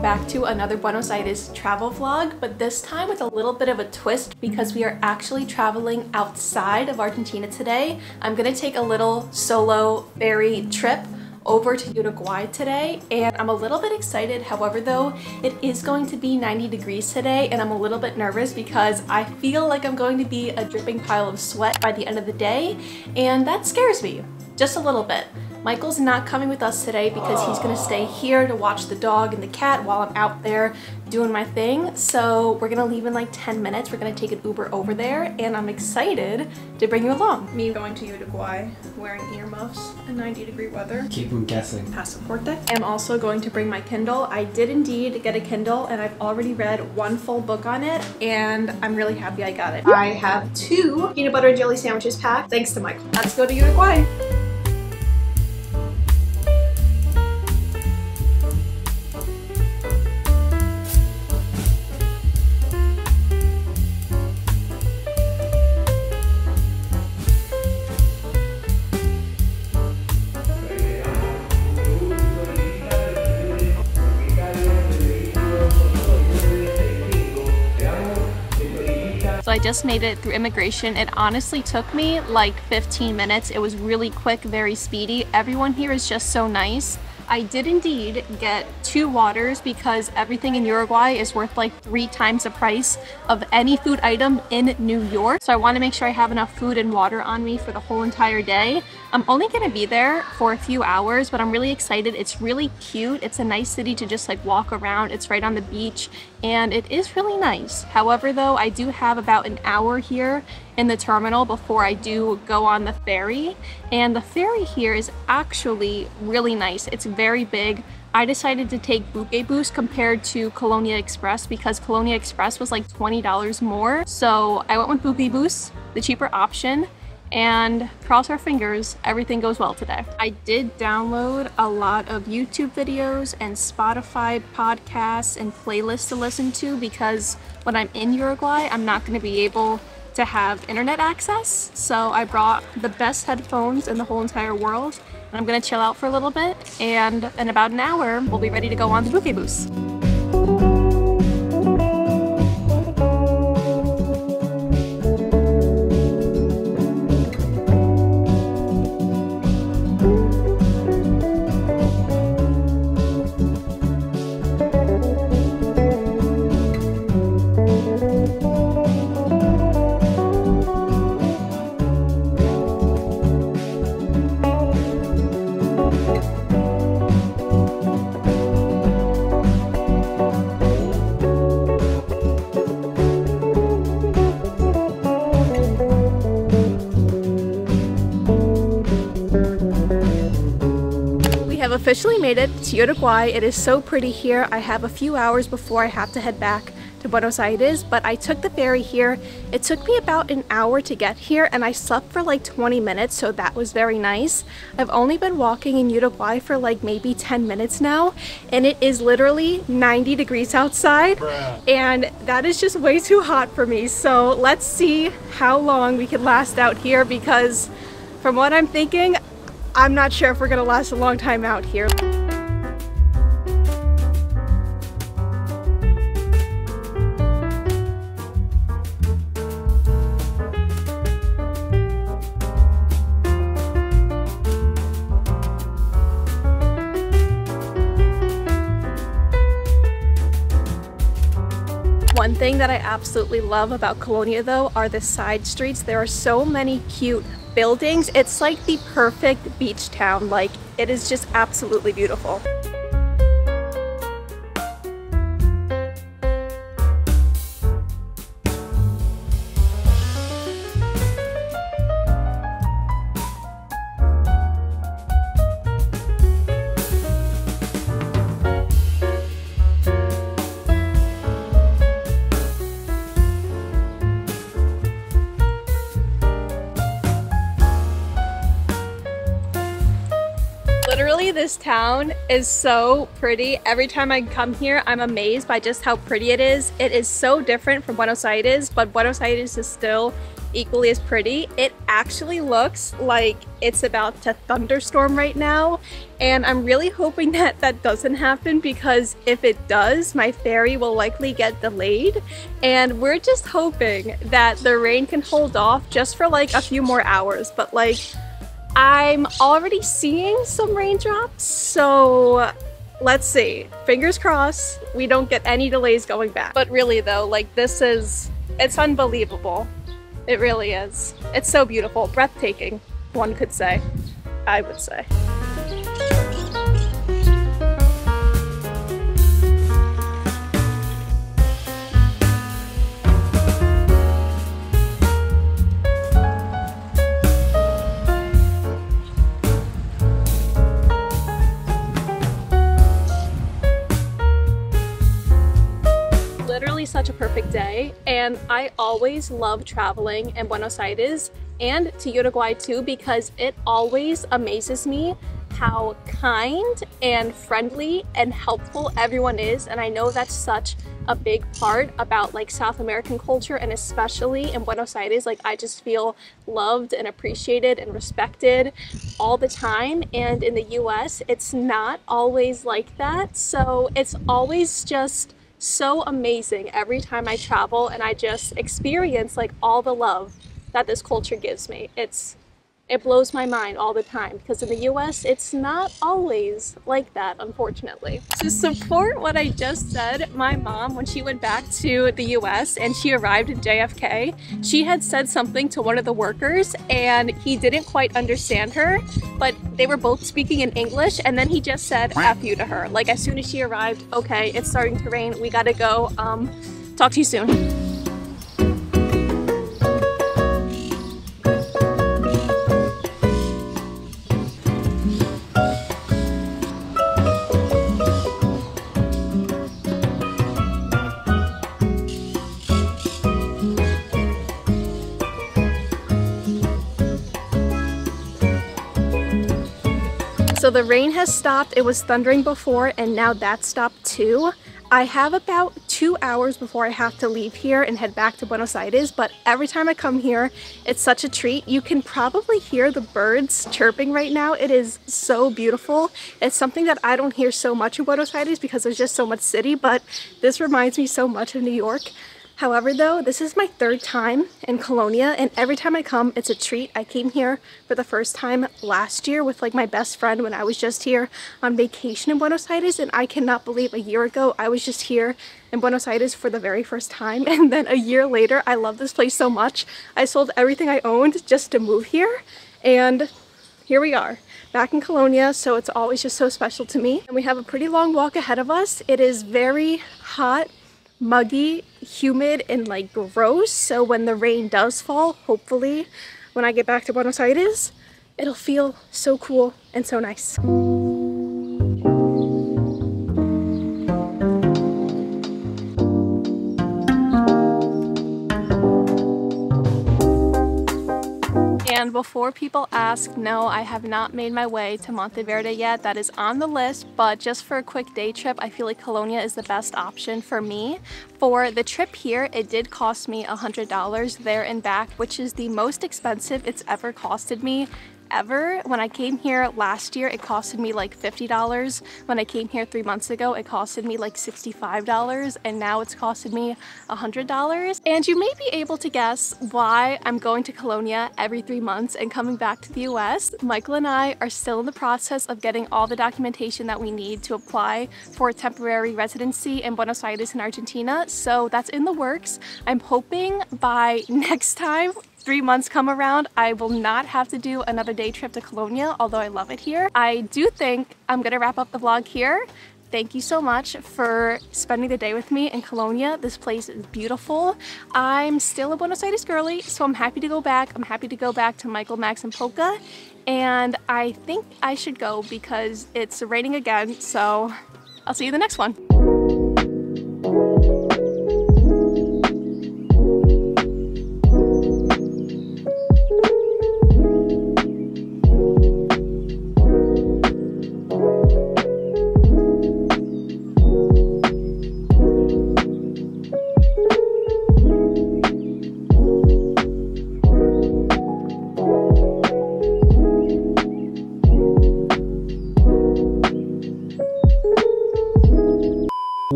back to another Buenos Aires travel vlog, but this time with a little bit of a twist because we are actually traveling outside of Argentina today. I'm gonna take a little solo ferry trip over to Uruguay today, and I'm a little bit excited. However though, it is going to be 90 degrees today and I'm a little bit nervous because I feel like I'm going to be a dripping pile of sweat by the end of the day, and that scares me just a little bit. Michael's not coming with us today because he's gonna stay here to watch the dog and the cat while I'm out there doing my thing. So we're gonna leave in like 10 minutes. We're gonna take an Uber over there and I'm excited to bring you along. Me going to Uruguay, wearing earmuffs in 90-degree weather. Keep them guessing. Pasaporte. I'm also going to bring my Kindle. I did indeed get a Kindle and I've already read one full book on it and I'm really happy I got it. I have 2 peanut butter and jelly sandwiches packed thanks to Michael. Let's go to Uruguay. So I just made it through immigration. It honestly took me like 15 minutes. It was really quick, very speedy. Everyone here is just so nice. I did indeed get 2 waters because everything in Uruguay is worth like 3 times the price of any food item in New York. So I want to make sure I have enough food and water on me for the whole entire day. I'm only going to be there for a few hours, but I'm really excited. It's really cute. It's a nice city to just like walk around. It's right on the beach and it is really nice. However though, I do have about an hour here in the terminal before I do go on the ferry, and the ferry here is actually really nice. It's very big. I decided to take Buquebus compared to Colonia Express because Colonia Express was like $20 more. So I went with Buquebus, the cheaper option, and cross our fingers, everything goes well today. I did download a lot of YouTube videos and Spotify podcasts and playlists to listen to because when I'm in Uruguay, I'm not going to be able to have internet access. So I brought the best headphones in the whole entire world and I'm gonna chill out for a little bit, and in about an hour we'll be ready to go on the Buquebus. Officially made it to Uruguay. It is so pretty here. I have a few hours before I have to head back to Buenos Aires, but I took the ferry here. It took me about an hour to get here and I slept for like 20 minutes, so that was very nice. I've only been walking in Uruguay for like maybe 10 minutes now and it is literally 90 degrees outside. And that is just way too hot for me. So let's see how long we can last out here because from what I'm thinking, I'm not sure if we're gonna last a long time out here. One thing that I absolutely love about Colonia though are the side streets. There are so many cute buildings. It's like the perfect beach town. Like, it is just absolutely beautiful. Literally, this town is so pretty. Every time I come here, I'm amazed by just how pretty it is. It is so different from Buenos Aires, but Buenos Aires is still equally as pretty. It actually looks like it's about to thunderstorm right now, and I'm really hoping that that doesn't happen, because if it does, my ferry will likely get delayed, and we're just hoping that the rain can hold off just for like a few more hours. But like, I'm already seeing some raindrops, so let's see. Fingers crossed we don't get any delays going back. But really though, like, it's unbelievable. It really is. It's so beautiful, breathtaking, one could say, I would say. Such a perfect day, and I always love traveling in Buenos Aires and to Uruguay too, because it always amazes me how kind and friendly and helpful everyone is. And I know that's such a big part about like South American culture, and especially in Buenos Aires, like I just feel loved and appreciated and respected all the time. And in the US, it's not always like that, so it's always just so amazing every time I travel and I just experience like all the love that this culture gives me. It blows my mind all the time, because in the US it's not always like that, unfortunately. To support what I just said, my mom, when she went back to the US and she arrived in JFK, she had said something to one of the workers and he didn't quite understand her, but they were both speaking in English, and then he just said F you to her. Like, as soon as she arrived, okay, it's starting to rain, we gotta go, talk to you soon. So the rain has stopped. It was thundering before, and now that stopped too. I have about 2 hours before I have to leave here and head back to Buenos Aires, but every time I come here, it's such a treat. You can probably hear the birds chirping right now. It is so beautiful. It's something that I don't hear so much in Buenos Aires because there's just so much city, but this reminds me so much of New York. However though, this is my 3rd time in Colonia, and every time I come, it's a treat. I came here for the first time last year with like my best friend when I was just here on vacation in Buenos Aires, and I cannot believe a year ago I was just here in Buenos Aires for the very first time, and then a year later I love this place so much. I sold everything I owned just to move here, and here we are back in Colonia, so it's always just so special to me. And we have a pretty long walk ahead of us. It is very hot, muggy, humid, and like gross, so when the rain does fall, hopefully when I get back to Buenos Aires, it'll feel so cool and so nice. And before people ask, no, I have not made my way to Monteverde yet. That is on the list, but just for a quick day trip, I feel like Colonia is the best option for me. For the trip here, it did cost me $100 there and back, which is the most expensive it's ever costed me. When I came here last year, it costed me like $50. When I came here 3 months ago, it costed me like $65, and now it's costed me $100. And you may be able to guess why I'm going to Colonia every 3 months and coming back to the US. Michael and I are still in the process of getting all the documentation that we need to apply for a temporary residency in Buenos Aires in Argentina, so that's in the works. I'm hoping by next time 3 months come around, I will not have to do another day trip to Colonia, although I love it here. I do think I'm gonna wrap up the vlog here. Thank you so much for spending the day with me in Colonia. This place is beautiful. I'm still a Buenos Aires girly, so I'm happy to go back. I'm happy to go back to Michael, Max, and Polka. And I think I should go because it's raining again, so I'll see you in the next one.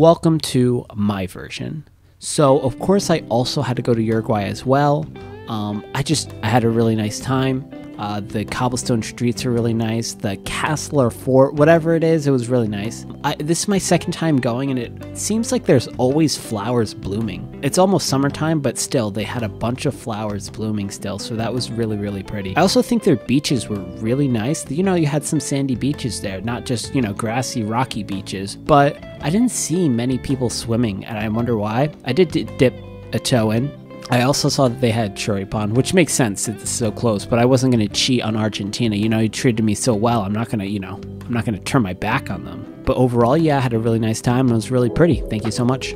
welcome to my version. So of course I also had to go to Uruguay as well. I had a really nice time. The cobblestone streets are really nice. The castle or fort, whatever it was really nice. This is my second time going, and it seems like there's always flowers blooming. It's almost summertime, but still, they had a bunch of flowers blooming still, so that was really, really pretty. I also think their beaches were really nice. You know, you had some sandy beaches there, not just, you know, grassy, rocky beaches, but I didn't see many people swimming, and I wonder why. I did dip a toe in. I also saw that they had choripan, which makes sense, it's so close, but I wasn't going to cheat on Argentina. You know, you treated me so well, I'm not going to turn my back on them. But overall, yeah, I had a really nice time, and it was really pretty. Thank you so much.